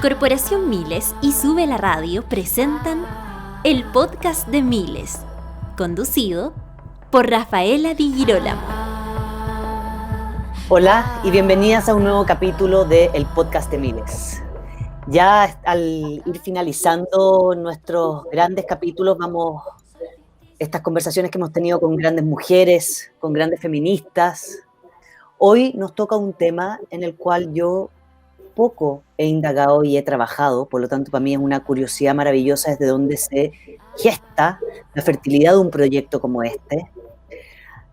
Corporación Miles y Sube la Radio presentan el podcast de Miles, conducido por Rafaela Di Girolamo. Hola y bienvenidas a un nuevo capítulo del podcast de Miles. Ya al ir finalizando nuestros grandes capítulos, estas conversaciones que hemos tenido con grandes mujeres, con grandes feministas. Hoy nos toca un tema en el cual yo poco he indagado y he trabajado, por lo tanto para mí es una curiosidad maravillosa desde donde se gesta la fertilidad de un proyecto como este.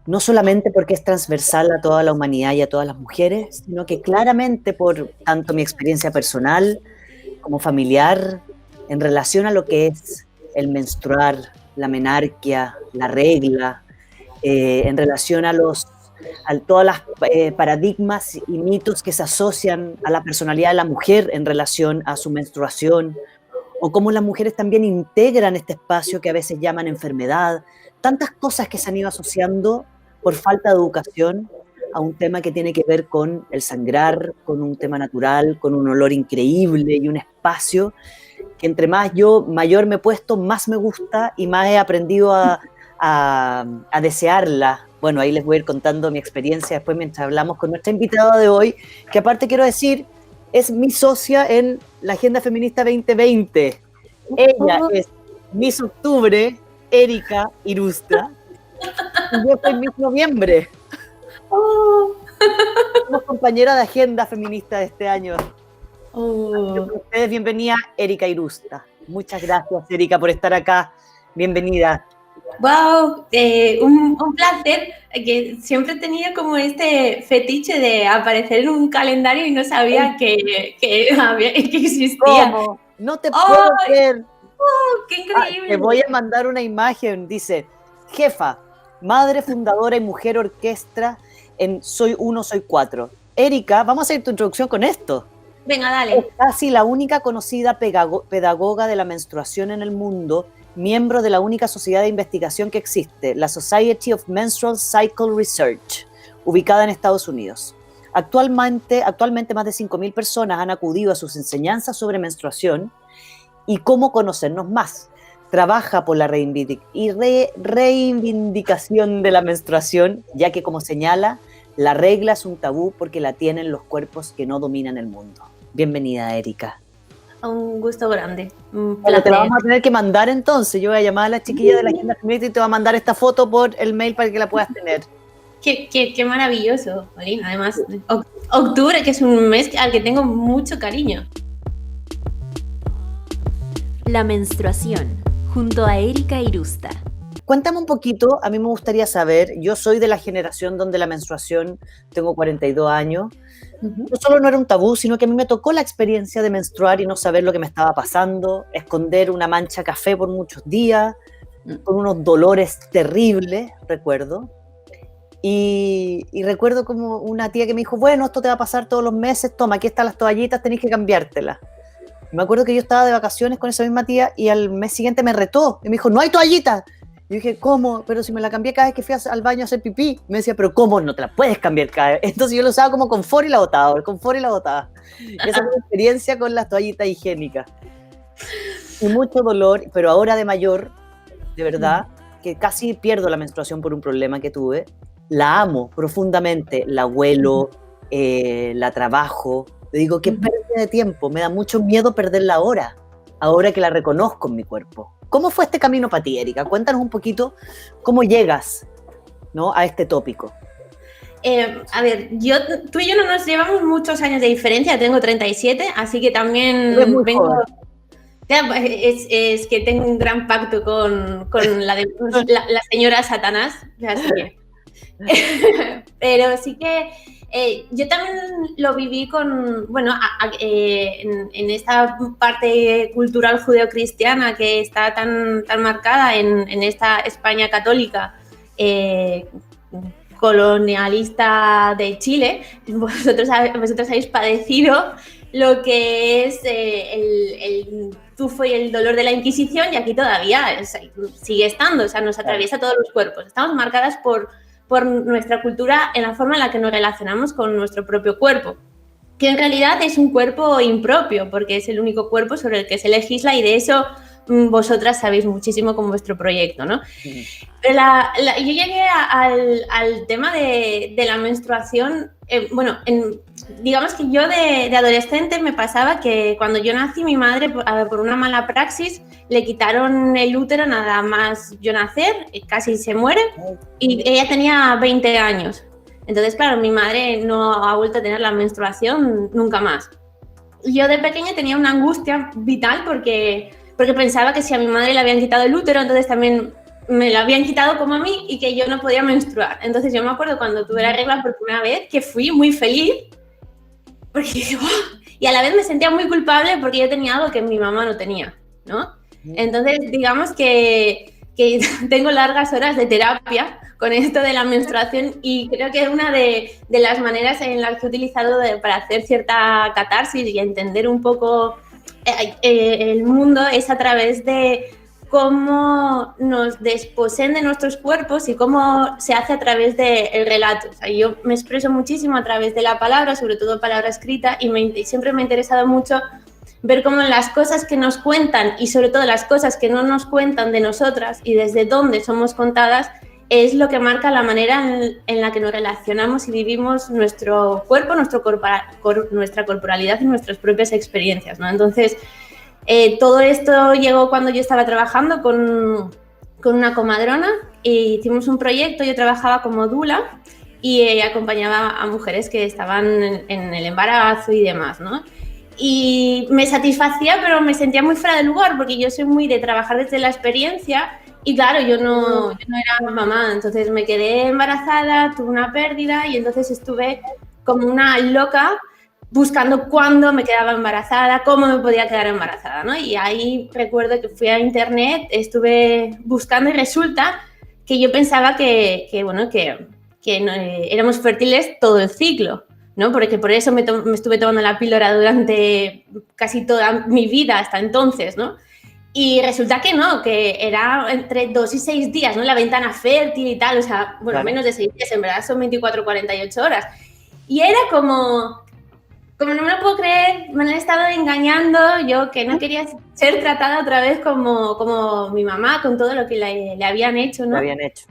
No solamente porque es transversal a toda la humanidad y a todas las mujeres, sino que claramente por tanto mi experiencia personal como familiar en relación a lo que es el menstruar, la menarquia, la regla, en relación a todas las paradigmas y mitos que se asocian a la personalidad de la mujer en relación a su menstruación, o cómo las mujeres también integran este espacio que a veces llaman enfermedad, tantas cosas que se han ido asociando por falta de educación a un tema que tiene que ver con el sangrar, con un tema natural, con un olor increíble y un espacio que entre mayor me he puesto, más me gusta y más he aprendido a desearla. Bueno, ahí les voy a ir contando mi experiencia después mientras hablamos con nuestra invitada de hoy, que aparte quiero decir, es mi socia en la Agenda Feminista 2020. Ella es Miss Octubre, Erika Irusta, y yo soy Miss Noviembre. Somos compañera de Agenda Feminista de este año. Ustedes, bienvenida, Erika Irusta. Muchas gracias, Erika, por estar acá. Bienvenida. Wow, un placer, que siempre he tenido como este fetiche de aparecer en un calendario y no sabía que existía. ¿Cómo? No te puedo creer. ¡Qué increíble! Te voy a mandar una imagen, dice, jefa, madre fundadora y mujer orquesta en Soy Uno, Soy Cuatro. Erika, vamos a hacer tu introducción con esto. Venga, dale. Es casi la única conocida pedagoga de la menstruación en el mundo, miembro de la única sociedad de investigación que existe, la Society of Menstrual Cycle Research, ubicada en Estados Unidos. Actualmente más de 5.000 personas han acudido a sus enseñanzas sobre menstruación y cómo conocernos más. Trabaja por la reivindicación de la menstruación, ya que, como señala, la regla es un tabú porque la tienen los cuerpos que no dominan el mundo. Bienvenida, Erika. Un gusto grande. Bueno, te la vamos a tener que mandar entonces. Yo voy a llamar a la chiquilla de la Agenda Feminista y te voy a mandar esta foto por el mail para que la puedas tener. Qué maravilloso, Marina. Además, octubre, que es un mes al que tengo mucho cariño. La menstruación, junto a Erika Irusta. Cuéntame un poquito, a mí me gustaría saber, yo soy de la generación donde la menstruación, tengo 42 años, no solo no era un tabú, sino que a mí me tocó la experiencia de menstruar y no saber lo que me estaba pasando, esconder una mancha café por muchos días, con unos dolores terribles, recuerdo. Y recuerdo como una tía que me dijo, bueno, esto te va a pasar todos los meses, toma, aquí están las toallitas, tenés que cambiártelas. Me acuerdo que yo estaba de vacaciones con esa misma tía y al mes siguiente me retó y me dijo, no hay toallitas. Y dije, ¿cómo? Pero si me la cambié cada vez que fui al baño a hacer pipí. Me decía, pero ¿cómo? No te la puedes cambiar cada vez. Entonces yo lo usaba como confort y la botaba, el confort y la botaba. Esa fue mi experiencia con las toallitas higiénicas. Y mucho dolor, pero ahora de mayor, de verdad, que casi pierdo la menstruación por un problema que tuve. La amo profundamente, la huelo, la trabajo. Le digo, qué pérdida de tiempo, me da mucho miedo perderla ahora que la reconozco en mi cuerpo. ¿Cómo fue este camino para ti, Erika? Cuéntanos un poquito cómo llegas, ¿no?, a este tópico. A ver, tú y yo no nos llevamos muchos años de diferencia, tengo 37, así que también vengo... Es que tengo un gran pacto con la señora Satanás, así que... Pero sí que yo también lo viví en esta parte cultural judeocristiana que está tan marcada en esta España católica colonialista de Chile. Vosotros habéis padecido lo que es el tufo y el dolor de la Inquisición, y aquí todavía sigue estando, o sea, nos atraviesa todos los cuerpos. Estamos marcadas por nuestra cultura en la forma en la que nos relacionamos con nuestro propio cuerpo. que en realidad es un cuerpo impropio, porque es el único cuerpo sobre el que se legisla y de eso vosotras sabéis muchísimo con vuestro proyecto, ¿no? Pero yo llegué al tema de la menstruación, digamos que yo de adolescente me pasaba que cuando yo nací, mi madre, por una mala praxis, le quitaron el útero nada más yo nacer, casi se muere, y ella tenía 20 años. Entonces, claro, mi madre no ha vuelto a tener la menstruación nunca más. Yo de pequeña tenía una angustia vital porque pensaba que si a mi madre le habían quitado el útero, entonces también me lo habían quitado como a mí y que yo no podía menstruar. Entonces yo me acuerdo cuando tuve la regla por primera vez que fui muy feliz porque dije, ¡oh! Y a la vez me sentía muy culpable porque yo tenía algo que mi mamá no tenía, ¿no? Entonces digamos que tengo largas horas de terapia con esto de la menstruación y creo que es una de las maneras en las que he utilizado para hacer cierta catarsis y entender un poco el mundo es a través de cómo nos desposeen de nuestros cuerpos y cómo se hace a través del relato. O sea, yo me expreso muchísimo a través de la palabra, sobre todo palabra escrita, y siempre me ha interesado mucho ver cómo las cosas que nos cuentan y sobre todo las cosas que no nos cuentan de nosotras y desde dónde somos contadas es lo que marca la manera en la que nos relacionamos y vivimos nuestro cuerpo, nuestra corporalidad y nuestras propias experiencias, ¿no? Entonces, todo esto llegó cuando yo estaba trabajando con una comadrona e hicimos un proyecto. Yo trabajaba como doula y acompañaba a mujeres que estaban en el embarazo y demás, ¿no? Y me satisfacía, pero me sentía muy fuera de lugar porque yo soy muy de trabajar desde la experiencia. Y claro, yo no era mamá, entonces me quedé embarazada, tuve una pérdida y entonces estuve como una loca buscando cuándo me quedaba embarazada, cómo me podía quedar embarazada, ¿no? Y ahí recuerdo que fui a internet, estuve buscando y resulta que yo pensaba que no, éramos fértiles todo el ciclo, ¿no? Porque por eso me estuve tomando la píldora durante casi toda mi vida hasta entonces, ¿no? Y resulta que no, que era entre 2 y 6 días, ¿no? La ventana fértil y tal, o sea, bueno, claro. Menos de 6 días, en verdad son 24, 48 horas. Y era como no me lo puedo creer, me han estado engañando, yo que no quería ser tratada otra vez como mi mamá, con todo lo que le habían hecho, ¿no? Le habían hecho.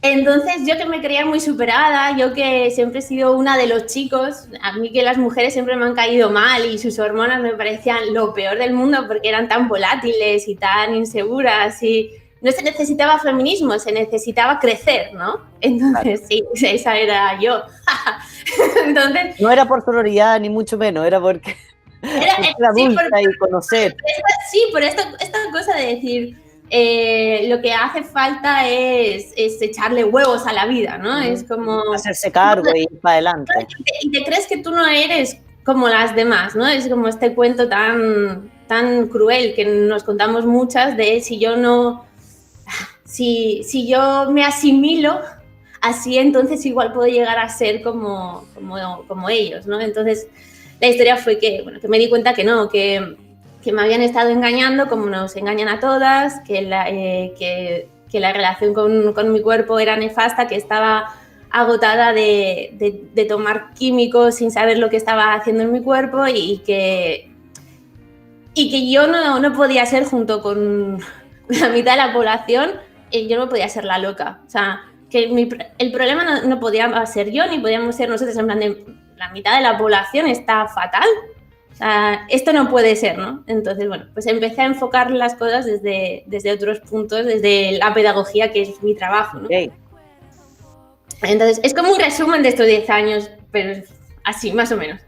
Entonces yo que me creía muy superada, yo que siempre he sido una de los chicos, a mí que las mujeres siempre me han caído mal y sus hormonas me parecían lo peor del mundo porque eran tan volátiles y tan inseguras y no se necesitaba feminismo, se necesitaba crecer, ¿no? Entonces claro. Sí, esa era yo. Entonces, no era por sororidad ni mucho menos, era porque era adulta y conocer. Sí, por esta cosa de decir... lo que hace falta es echarle huevos a la vida, ¿no? Es como... hacerse cargo y ir para adelante. Y te crees que tú no eres como las demás, ¿no? Es como este cuento tan cruel que nos contamos muchas de si yo me asimilo así, entonces igual puedo llegar a ser como ellos, ¿no? Entonces la historia fue que me di cuenta que no, que me habían estado engañando como nos engañan a todas, que la relación con mi cuerpo era nefasta, que estaba agotada de tomar químicos sin saber lo que estaba haciendo en mi cuerpo y que yo no podía ser, junto con la mitad de la población, yo no podía ser la loca. O sea, que el problema no podía ser yo ni podíamos ser nosotros, en plan de la mitad de la población está fatal. O sea, esto no puede ser, ¿no? Entonces, bueno, pues empecé a enfocar las cosas desde otros puntos, desde la pedagogía, que es mi trabajo, ¿no? Okay. Entonces, es como un resumen de estos 10 años, pero así, más o menos.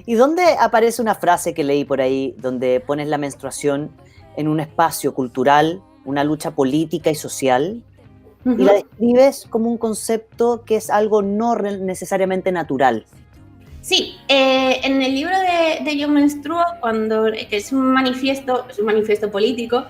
¿Y dónde aparece una frase que leí por ahí, donde pones la menstruación en un espacio cultural, una lucha política y social, y la describes como un concepto que es algo no necesariamente natural? Sí, en el libro de Yo Menstruo, que es un manifiesto político,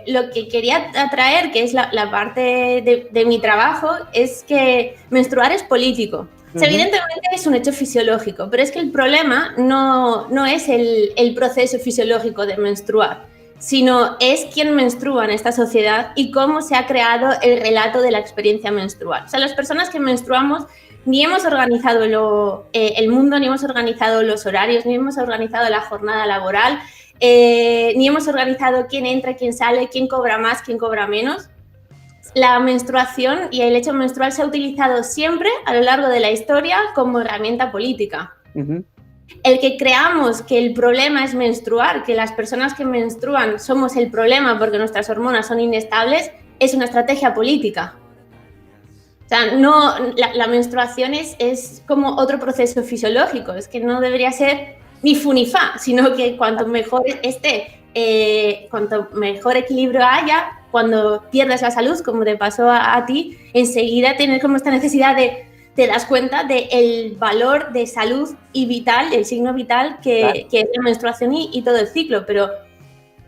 lo que quería atraer, que es la parte de mi trabajo, es que menstruar es político. O sea, evidentemente es un hecho fisiológico, pero es que el problema no es el proceso fisiológico de menstruar, sino es quién menstrua en esta sociedad y cómo se ha creado el relato de la experiencia menstrual. O sea, las personas que menstruamos ni hemos organizado el mundo, ni hemos organizado los horarios, ni hemos organizado la jornada laboral, ni hemos organizado quién entra, quién sale, quién cobra más, quién cobra menos. La menstruación y el hecho menstrual se ha utilizado siempre a lo largo de la historia como herramienta política. Uh-huh. El que creamos que el problema es menstruar, que las personas que menstruan somos el problema porque nuestras hormonas son inestables, es una estrategia política. O sea, no, la menstruación es como otro proceso fisiológico, es que no debería ser ni fu ni fa, sino que cuanto mejor esté, cuanto mejor equilibrio haya, cuando pierdes la salud, como te pasó a ti, enseguida tienes como esta necesidad te das cuenta del valor de salud y vital, el signo vital que es la menstruación y todo el ciclo, pero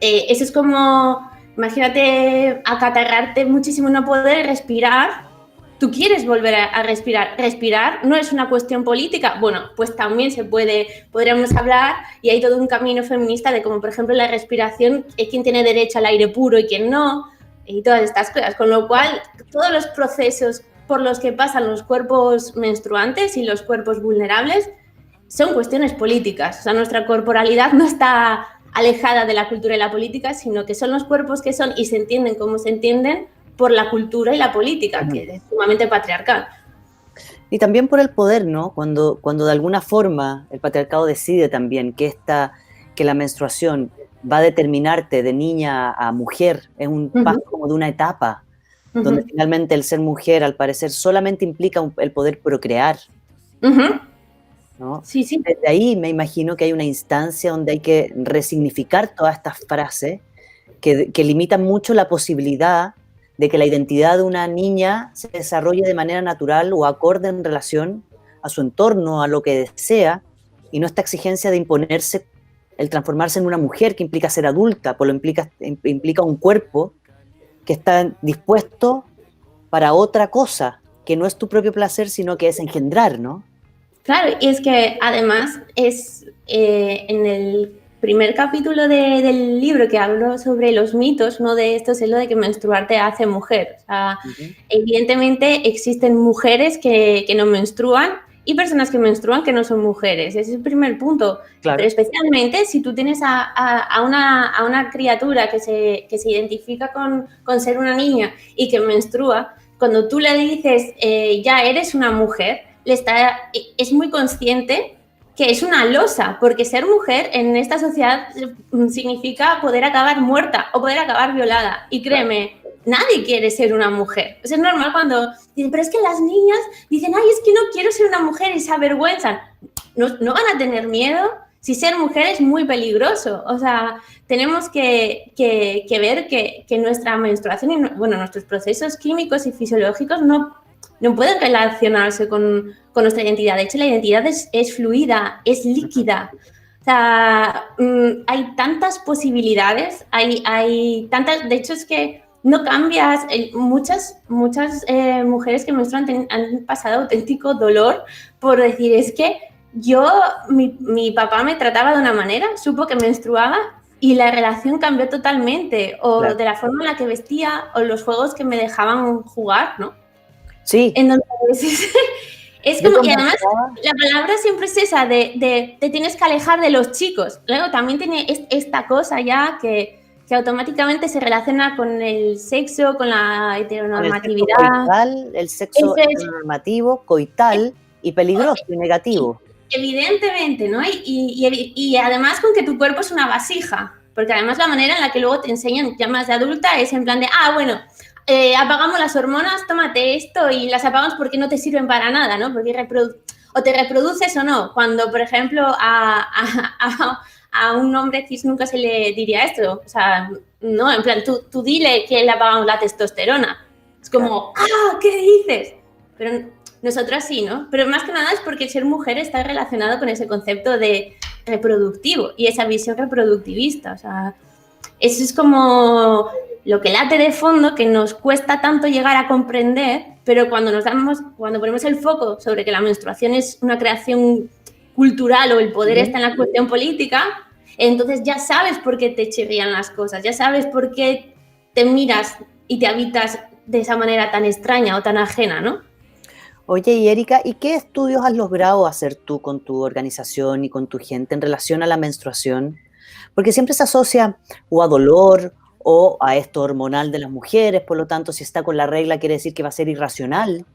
eso es como, imagínate acatarrarte muchísimo, no poder respirar. Tú quieres volver a respirar. Respirar no es una cuestión política. Bueno, pues también podríamos hablar, y hay todo un camino feminista de cómo, por ejemplo, la respiración, quién tiene derecho al aire puro y quién no, y todas estas cosas. Con lo cual, todos los procesos por los que pasan los cuerpos menstruantes y los cuerpos vulnerables son cuestiones políticas. O sea, nuestra corporalidad no está alejada de la cultura y la política, sino que son los cuerpos que son y se entienden como se entienden por la cultura y la política, que es sumamente patriarcal. Y también por el poder, ¿no? Cuando de alguna forma el patriarcado decide también que la menstruación va a determinarte de niña a mujer, es un paso como de una etapa, donde finalmente el ser mujer, al parecer, solamente implica el poder procrear, ¿no? Sí, sí. Desde ahí me imagino que hay una instancia donde hay que resignificar todas estas frases que limitan mucho la posibilidad de que la identidad de una niña se desarrolle de manera natural o acorde en relación a su entorno, a lo que desea, y no esta exigencia de imponerse, el transformarse en una mujer que implica ser adulta, por lo implica un cuerpo que está dispuesto para otra cosa, que no es tu propio placer, sino que es engendrar, ¿no? Claro, y es que además es en el primer capítulo del libro que hablo sobre los mitos, uno de estos es lo de que menstruar te hace mujer. O sea, evidentemente existen mujeres que no menstruan y personas que menstruan que no son mujeres. Ese es el primer punto. Claro. Pero especialmente si tú tienes a una criatura que se identifica con ser una niña y que menstrua, cuando tú le dices ya eres una mujer, es muy consciente que es una losa, porque ser mujer en esta sociedad significa poder acabar muerta o poder acabar violada. Y créeme, nadie quiere ser una mujer. Es normal cuando dicen, pero es que las niñas dicen, ay, es que no quiero ser una mujer y se avergüenzan. No van a tener miedo si ser mujer es muy peligroso. O sea, tenemos que ver que nuestra menstruación y nuestros procesos químicos y fisiológicos no pueden relacionarse con nuestra identidad. De hecho, la identidad es fluida, es líquida. O sea, hay tantas posibilidades, hay tantas... De hecho, es que no cambias. Muchas mujeres que menstruan han pasado auténtico dolor por decir, es que mi papá me trataba de una manera, supo que menstruaba y la relación cambió totalmente. O claro, de la forma en la que vestía o los juegos que me dejaban jugar, ¿no? Sí. Entonces, es como, y además la palabra siempre es esa de te tienes que alejar de los chicos. Luego también tiene esta cosa ya que automáticamente se relaciona con el sexo, con la heteronormatividad. El sexo heteronormativo, coital y peligroso y negativo. Evidentemente, ¿no? Y además con que tu cuerpo es una vasija, porque además la manera en la que luego te enseñan ya más de adulta es en plan de, bueno, apagamos las hormonas, tómate esto y las apagamos porque no te sirven para nada, ¿no? Porque o te reproduces o no. Cuando, por ejemplo, a un hombre cis nunca se le diría esto. O sea, no, en plan, tú dile que le apagamos la testosterona. Es como, ¿qué dices? Pero nosotras sí, ¿no? Pero más que nada es porque ser mujer está relacionado con ese concepto de reproductivo y esa visión reproductivista. O sea, eso es como lo que late de fondo, que nos cuesta tanto llegar a comprender, pero cuando ponemos el foco sobre que la menstruación es una creación cultural o el poder está en la cuestión política, entonces ya sabes por qué te chirrían las cosas, ya sabes por qué te miras y te habitas de esa manera tan extraña o tan ajena, ¿no? Oye, y Erika, ¿y qué estudios has logrado hacer tú con tu organización y con tu gente en relación a la menstruación? Porque siempre se asocia o a dolor o a esto hormonal de las mujeres, por lo tanto, si está con la regla quiere decir que va a ser irracional,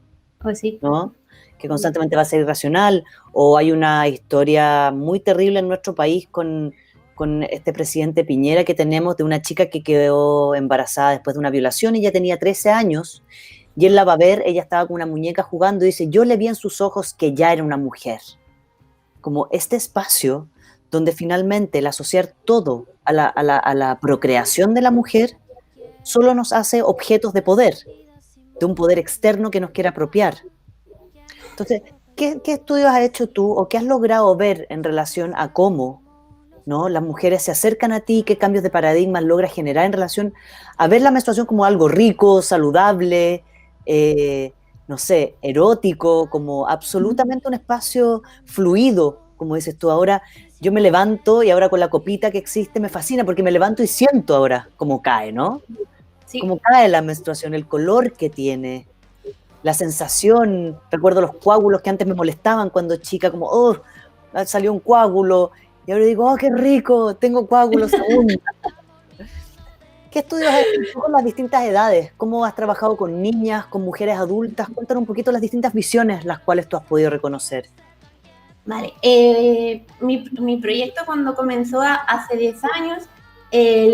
Pues sí. ¿no? Que constantemente va a ser irracional, o hay una historia muy terrible en nuestro país con este presidente Piñera que tenemos de una chica que quedó embarazada después de una violación, ella tenía 13 años, y él la va a ver, ella estaba con una muñeca jugando y dice, yo le vi en sus ojos que ya era una mujer. Como este espacio donde finalmente el asociar todo a la procreación de la mujer solo nos hace objetos de poder, de un poder externo que nos quiere apropiar. Entonces, ¿qué estudios has hecho tú o qué has logrado ver en relación a cómo, ¿no?, las mujeres se acercan a ti, qué cambios de paradigmas logras generar en relación a ver la menstruación como algo rico, saludable, no sé, erótico, como absolutamente un espacio fluido, como dices tú ahora? Yo me levanto y ahora con la copita que existe me fascina porque me levanto y siento ahora cómo cae, ¿no? Sí. Cómo cae la menstruación, el color que tiene, la sensación. Recuerdo los coágulos que antes me molestaban cuando chica, como, oh, salió un coágulo, y ahora digo, oh, qué rico, tengo coágulos aún. ¿Qué estudios has hecho con las distintas edades? ¿Cómo has trabajado con niñas, con mujeres adultas? Cuéntanos un poquito las distintas visiones las cuales tú has podido reconocer. Vale, mi proyecto cuando comenzó hace 10 años,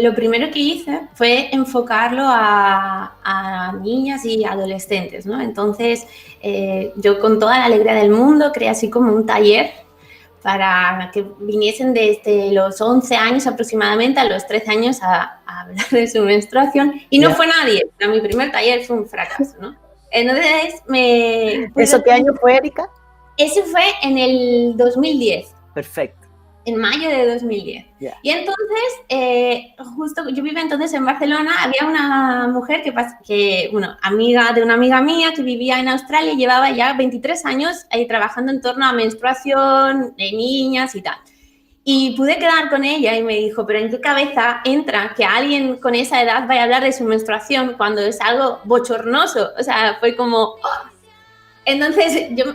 lo primero que hice fue enfocarlo a niñas y adolescentes, ¿no? Entonces, yo con toda la alegría del mundo creé así como un taller para que viniesen desde los 11 años aproximadamente a los 13 años a hablar de su menstruación, y no fue nadie, o sea, mi primer taller fue un fracaso, ¿no? Entonces, ¿Eso qué año fue, Erika? Ese fue en el 2010. Perfecto. En mayo de 2010. Yeah. Y entonces, justo yo vivía entonces en Barcelona, había una mujer bueno, amiga de una amiga mía que vivía en Australia y llevaba ya 23 años ahí trabajando en torno a menstruación de niñas y tal. Y pude quedar con ella y me dijo, pero ¿en qué cabeza entra que alguien con esa edad vaya a hablar de su menstruación cuando es algo bochornoso? O sea, fue como... ¡oh! Entonces, yo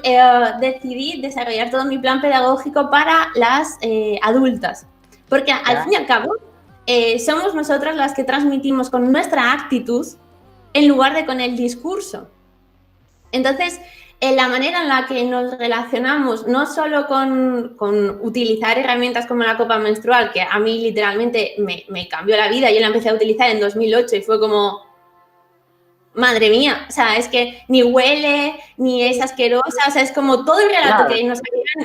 decidí desarrollar todo mi plan pedagógico para las adultas, porque al fin y al cabo somos nosotras las que transmitimos con nuestra actitud en lugar de con el discurso. Entonces, la manera en la que nos relacionamos, no solo con utilizar herramientas como la copa menstrual, que a mí literalmente me cambió la vida, yo la empecé a utilizar en 2008 y fue como... madre mía, o sea, es que ni huele, ni es asquerosa, o sea, es como todo el relato que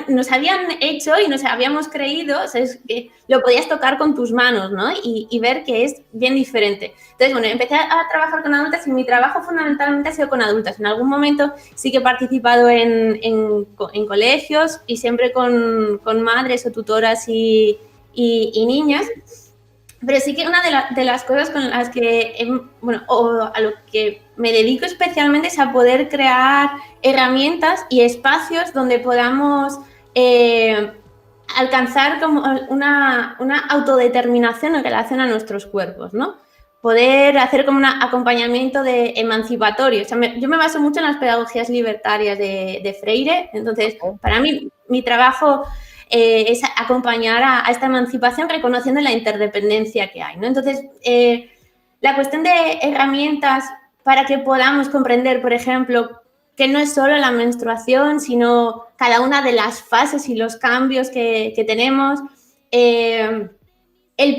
nos habían hecho y nos habíamos creído, o sea, es que lo podías tocar con tus manos, ¿no? Y ver que es bien diferente. Entonces, bueno, empecé a trabajar con adultas y mi trabajo fundamentalmente ha sido con adultas. En algún momento sí que he participado en colegios y siempre con madres o tutoras y niñas. Pero sí que una de las cosas con las que, a lo que me dedico especialmente es a poder crear herramientas y espacios donde podamos alcanzar como una autodeterminación en relación a nuestros cuerpos, ¿no? Poder hacer como un acompañamiento de emancipatorio. O sea, yo me baso mucho en las pedagogías libertarias de Freire. Entonces, para mí, mi trabajo... es acompañar a esta emancipación reconociendo la interdependencia que hay, ¿no? Entonces, la cuestión de herramientas para que podamos comprender, por ejemplo, que no es solo la menstruación, sino cada una de las fases y los cambios que tenemos. El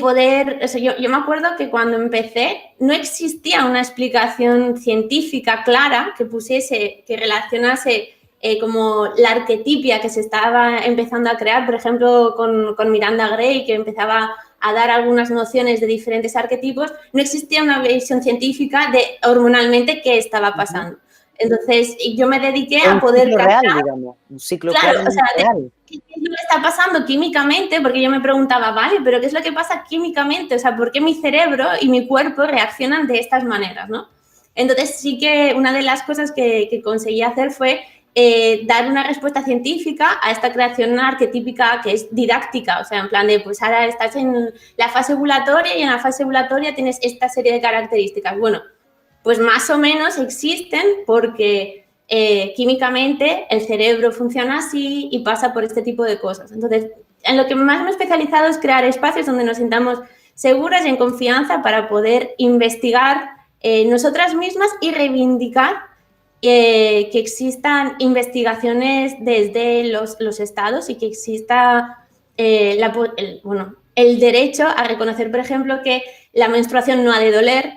poder... O sea, yo me acuerdo que cuando empecé no existía una explicación científica clara que relacionase... como la arquetipia que se estaba empezando a crear, por ejemplo, con Miranda Gray, que empezaba a dar algunas nociones de diferentes arquetipos, no existía una visión científica de hormonalmente qué estaba pasando. Entonces, yo me dediqué a poder... Un ciclo real, digamos, un ciclo claro, o sea, real. ¿Qué es lo que está pasando químicamente? Porque yo me preguntaba, vale, pero ¿qué es lo que pasa químicamente? O sea, ¿por qué mi cerebro y mi cuerpo reaccionan de estas maneras, ¿no? Entonces, sí que una de las cosas que conseguí hacer fue dar una respuesta científica a esta creación arquetípica que es didáctica, o sea, en plan de, pues ahora estás en la fase ovulatoria y en la fase ovulatoria tienes esta serie de características. Bueno, pues más o menos existen porque químicamente el cerebro funciona así y pasa por este tipo de cosas. Entonces, en lo que más me he especializado es crear espacios donde nos sintamos seguras y en confianza para poder investigar nosotras mismas y reivindicar que existan investigaciones desde los estados y que exista el derecho a reconocer, por ejemplo, que la menstruación no ha de doler,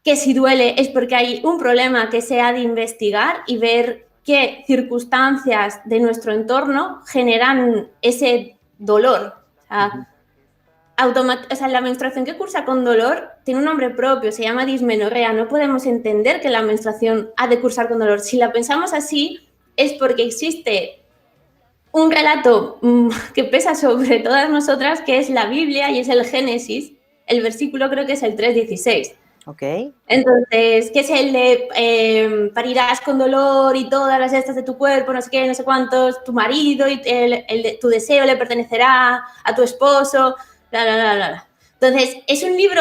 que si duele es porque hay un problema que se ha de investigar y ver qué circunstancias de nuestro entorno generan ese dolor. O sea, la menstruación que cursa con dolor tiene un nombre propio, se llama dismenorrea. No podemos entender que la menstruación ha de cursar con dolor. Si la pensamos así, es porque existe un relato que pesa sobre todas nosotras, que es la Biblia y es el Génesis. El versículo creo que es el 3:16. Okay. Entonces, que es el de parirás con dolor y todas las estas de tu cuerpo, no sé qué, no sé cuántos, tu marido y tu deseo le pertenecerá a tu esposo, bla, bla, bla, bla. Entonces, es un libro,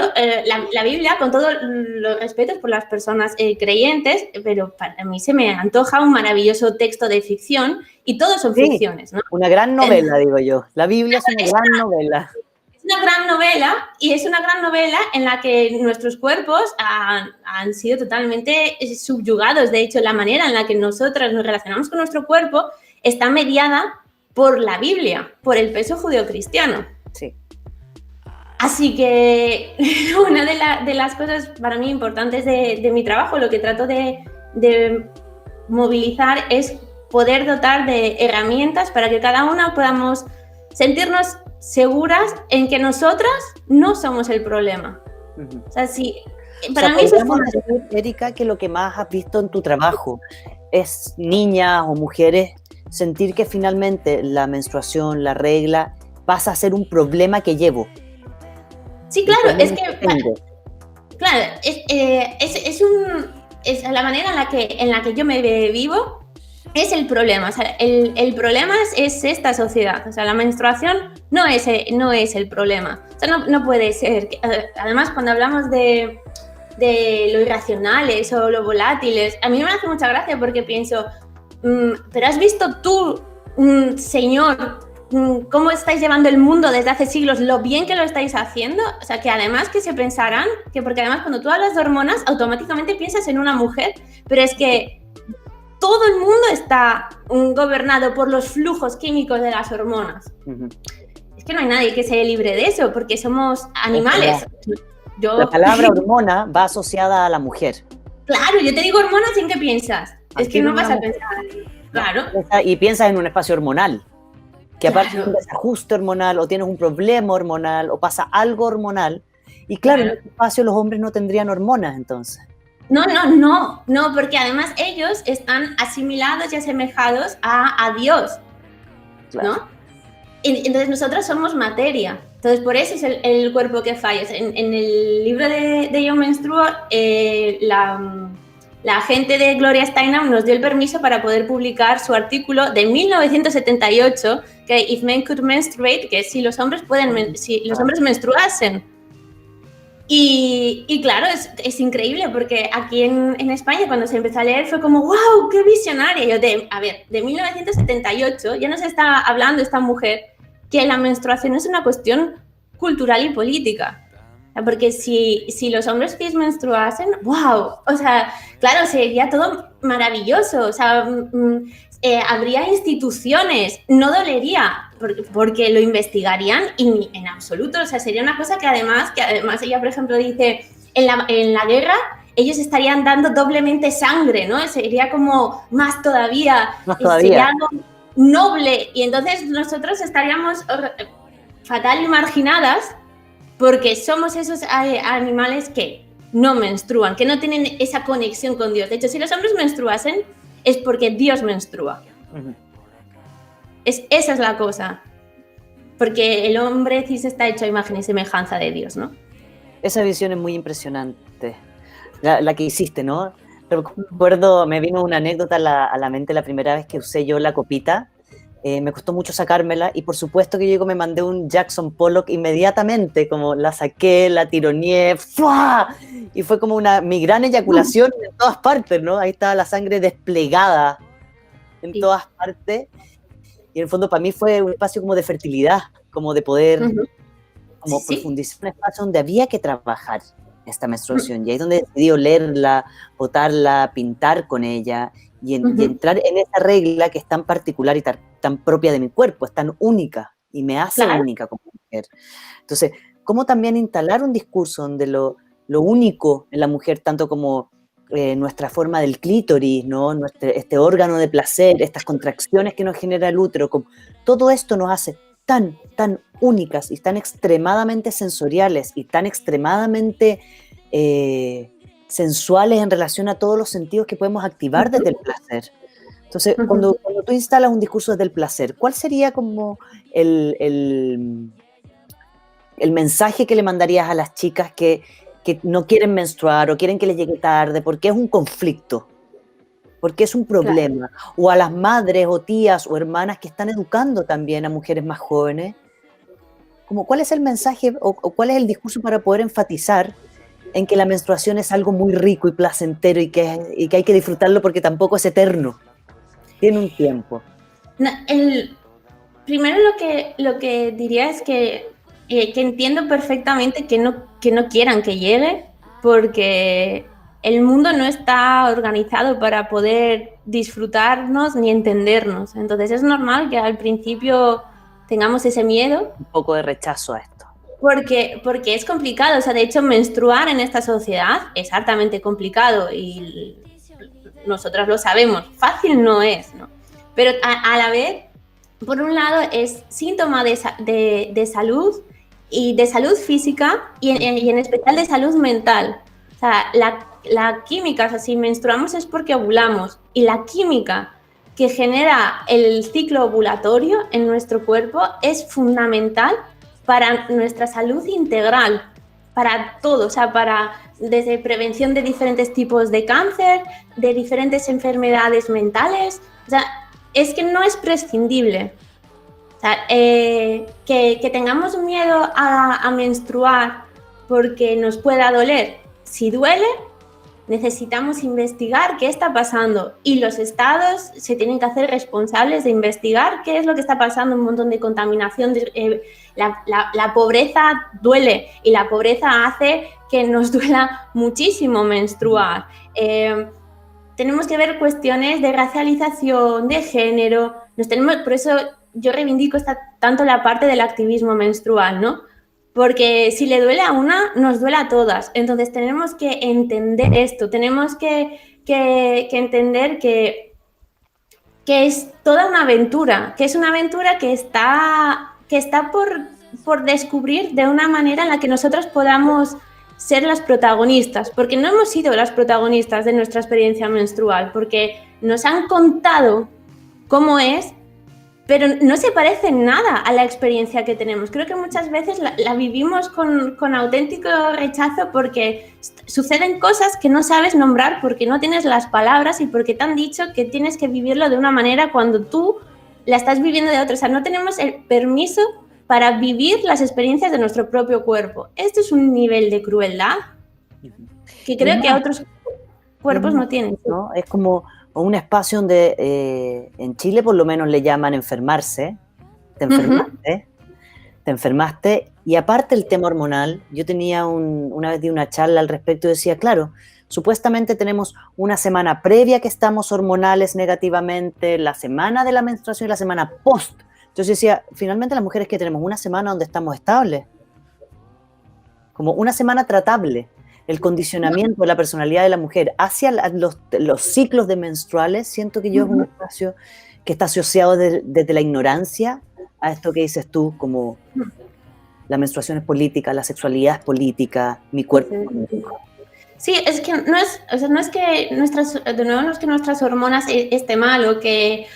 la Biblia, con todos los respetos por las personas creyentes, pero para mí se me antoja un maravilloso texto de ficción y todos son ficciones, ¿no? Una gran novela, digo yo. La Biblia es una gran novela. Es una gran novela y es una gran novela en la que nuestros cuerpos han sido totalmente subyugados. De hecho, la manera en la que nosotras nos relacionamos con nuestro cuerpo está mediada por la Biblia, por el peso judeocristiano. Sí. Así que una de las cosas para mí importantes de mi trabajo, lo que trato de movilizar es poder dotar de herramientas para que cada una podamos sentirnos seguras en que nosotras no somos el problema. O sea, sí, para mí eso es decir, Erika, que lo que más has visto en tu trabajo es niñas o mujeres sentir que finalmente la menstruación, la regla, pasa a ser un problema que llevo. Sí, claro, es que claro, es la manera en la que yo me vivo. Es el problema, o sea, el problema es esta sociedad, o sea, la menstruación no es el problema, o sea, no puede ser. Además, cuando hablamos de lo irracionales o lo volátiles, a mí me hace mucha gracia porque pienso, pero ¿has visto tú, señor, cómo estáis llevando el mundo desde hace siglos, lo bien que lo estáis haciendo? O sea, que además que se pensarán, porque además cuando tú hablas de hormonas, automáticamente piensas en una mujer, pero es que todo el mundo está gobernado por los flujos químicos de las hormonas. Uh-huh. Es que no hay nadie que sea libre de eso, porque somos animales. La palabra hormona va asociada a la mujer. Claro, yo te digo hormonas, ¿y en qué piensas? Es que no vas a pensar. Claro. Y piensas en un espacio hormonal, que aparte de un desajuste hormonal, o tienes un problema hormonal, o pasa algo hormonal, y claro, en ese espacio los hombres no tendrían hormonas, entonces. No, porque además ellos están asimilados y asemejados a Dios, claro. ¿No? Entonces nosotros somos materia, entonces por eso es el cuerpo que falla. En el libro de Yo Menstruo, la agente de Gloria Steinem nos dio el permiso para poder publicar su artículo de 1978, que If Men Could Menstruate, que es si los hombres menstruasen. Y claro, es increíble porque aquí en España cuando se empezó a leer fue como ¡wow! ¡Qué visionaria! De 1978 ya nos está hablando esta mujer que la menstruación es una cuestión cultural y política. Porque si los hombres cis menstruasen, ¡wow! O sea, claro, sería todo maravilloso. O sea, habría instituciones, no dolería, porque lo investigarían y en absoluto. O sea, sería una cosa que además ella, por ejemplo, dice, en la guerra ellos estarían dando doblemente sangre, ¿no? Sería como más todavía. Sería algo noble. Y entonces nosotros estaríamos fatal y marginadas porque somos esos animales que no menstruan, que no tienen esa conexión con Dios. De hecho, si los hombres menstruasen, es porque Dios menstrua. Uh-huh. Esa es la cosa. Porque el hombre cis está hecho a imagen y semejanza de Dios, ¿no? Esa visión es muy impresionante. La que hiciste, ¿no? Recuerdo, me vino una anécdota a la mente la primera vez que usé yo la copita. me costó mucho sacármela y por supuesto que yo me mandé un Jackson Pollock inmediatamente, como la saqué, la tironeé, ¡fua! Y fue como mi gran eyaculación en todas partes, ¿no? Ahí estaba la sangre desplegada en todas partes y en el fondo para mí fue un espacio como de fertilidad, como de poder como profundizar en un espacio donde había que trabajar esta menstruación y ahí es donde decidí olerla, botarla, pintar con ella y entrar en esa regla que es tan particular y tan propia de mi cuerpo, es tan única y me hace única como mujer. Entonces, ¿cómo también instalar un discurso donde lo único en la mujer, tanto como nuestra forma del clítoris, ¿no? Este órgano de placer, estas contracciones que nos genera el útero, como, todo esto nos hace tan únicas y tan extremadamente sensoriales y tan extremadamente sensuales en relación a todos los sentidos que podemos activar desde el placer? Entonces, cuando tú instalas un discurso desde el placer, ¿cuál sería como el mensaje que le mandarías a las chicas que no quieren menstruar o quieren que les llegue tarde porque es un conflicto, porque es un problema? Claro. O a las madres o tías o hermanas que están educando también a mujeres más jóvenes, como, ¿cuál es el mensaje o cuál es el discurso para poder enfatizar en que la menstruación es algo muy rico y placentero y que hay que disfrutarlo porque tampoco es eterno? Tiene un tiempo. No, primero lo que diría es que entiendo perfectamente que no quieran que llegue, porque el mundo no está organizado para poder disfrutarnos ni entendernos. Entonces es normal que al principio tengamos ese miedo. Un poco de rechazo a esto. Porque es complicado. O sea, de hecho, menstruar en esta sociedad es hartamente complicado y nosotras lo sabemos. Fácil no es, ¿no? Pero a la vez, por un lado, es síntoma de salud y de salud física y en especial de salud mental. O sea, la química, o sea, si menstruamos es porque ovulamos y la química que genera el ciclo ovulatorio en nuestro cuerpo es fundamental para nuestra salud integral, para todo, o sea, desde prevención de diferentes tipos de cáncer, de diferentes enfermedades mentales. O sea, es que no es prescindible. O sea, que tengamos miedo a menstruar porque nos pueda doler. Si duele, necesitamos investigar qué está pasando y los estados se tienen que hacer responsables de investigar qué es lo que está pasando, un montón de contaminación. La pobreza duele y la pobreza hace que nos duela muchísimo menstruar. Tenemos que ver cuestiones de racialización, de género. Por eso yo reivindico tanto la parte del activismo menstrual, ¿no? Porque si le duele a una, nos duele a todas. Entonces tenemos que entender esto, tenemos que entender que es toda una aventura, que es una aventura que está por descubrir de una manera en la que nosotros podamos ser las protagonistas, porque no hemos sido las protagonistas de nuestra experiencia menstrual, porque nos han contado cómo es, pero no se parece en nada a la experiencia que tenemos. Creo que muchas veces la vivimos con auténtico rechazo porque suceden cosas que no sabes nombrar, porque no tienes las palabras y porque te han dicho que tienes que vivirlo de una manera cuando tú la estás viviendo de otra. O sea, no tenemos el permiso para vivir las experiencias de nuestro propio cuerpo. Esto es un nivel de crueldad que creo que otros cuerpos no tienen, ¿no? Es como un espacio donde en Chile por lo menos le llaman enfermarse. Te enfermaste. Y aparte el tema hormonal, yo tenía una vez di una charla al respecto y decía, claro, supuestamente tenemos una semana previa que estamos hormonales negativamente, la semana de la menstruación y la semana post. Entonces decía, finalmente las mujeres que tenemos una semana donde estamos estables, como una semana tratable. El condicionamiento de la personalidad de la mujer hacia los ciclos de menstruales, siento que yo es un espacio que está asociado desde la ignorancia a esto que dices tú, como la menstruación es política, la sexualidad es política, mi cuerpo es político. Sí, es que no es que nuestras hormonas esté mal o que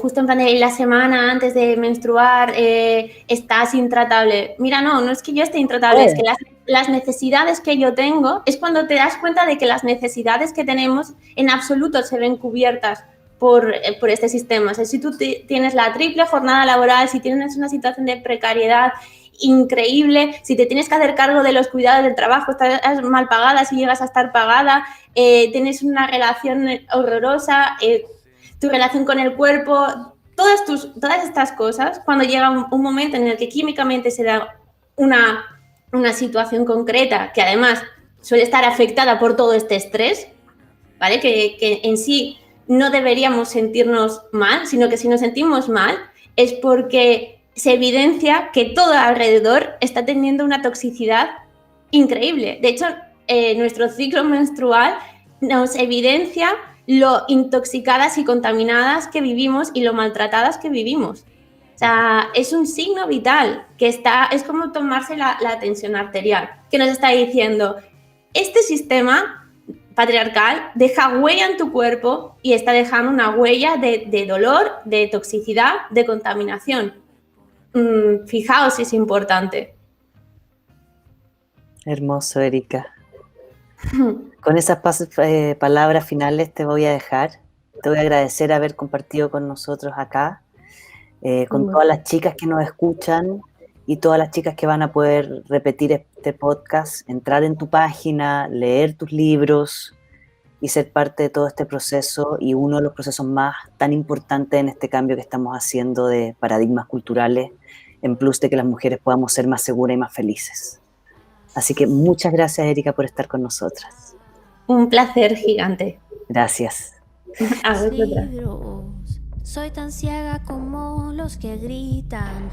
justo en plan de la semana antes de menstruar estás intratable. Mira, no es que yo esté intratable, es que las necesidades que yo tengo, es cuando te das cuenta de que las necesidades que tenemos en absoluto se ven cubiertas por este sistema. O sea, si tú tienes la triple jornada laboral, si tienes una situación de precariedad increíble, si te tienes que hacer cargo de los cuidados del trabajo, estás mal pagada, si llegas a estar pagada, tienes una relación horrorosa, tu relación con el cuerpo, todas estas cosas, cuando llega un momento en el que químicamente se da una situación concreta que además suele estar afectada por todo este estrés, ¿vale? Que en sí no deberíamos sentirnos mal, sino que si nos sentimos mal es porque se evidencia que todo alrededor está teniendo una toxicidad increíble. De hecho, nuestro ciclo menstrual nos evidencia lo intoxicadas y contaminadas que vivimos y lo maltratadas que vivimos. O sea, es un signo vital que es como tomarse la tensión arterial, que nos está diciendo, este sistema patriarcal deja huella en tu cuerpo y está dejando una huella de dolor, de toxicidad, de contaminación. Fijaos si es importante. Hermoso, Erika. Con esas palabras finales te voy a dejar. Te voy a agradecer haber compartido con nosotros acá, con todas las chicas que nos escuchan y todas las chicas que van a poder repetir este podcast, entrar en tu página, leer tus libros y ser parte de todo este proceso, y uno de los procesos más tan importantes en este cambio que estamos haciendo de paradigmas culturales, en plus de que las mujeres podamos ser más seguras y más felices. Así que muchas gracias, Erika, por estar con nosotras. Un placer gigante. Gracias. A vosotras. Soy tan ciega como los que gritan.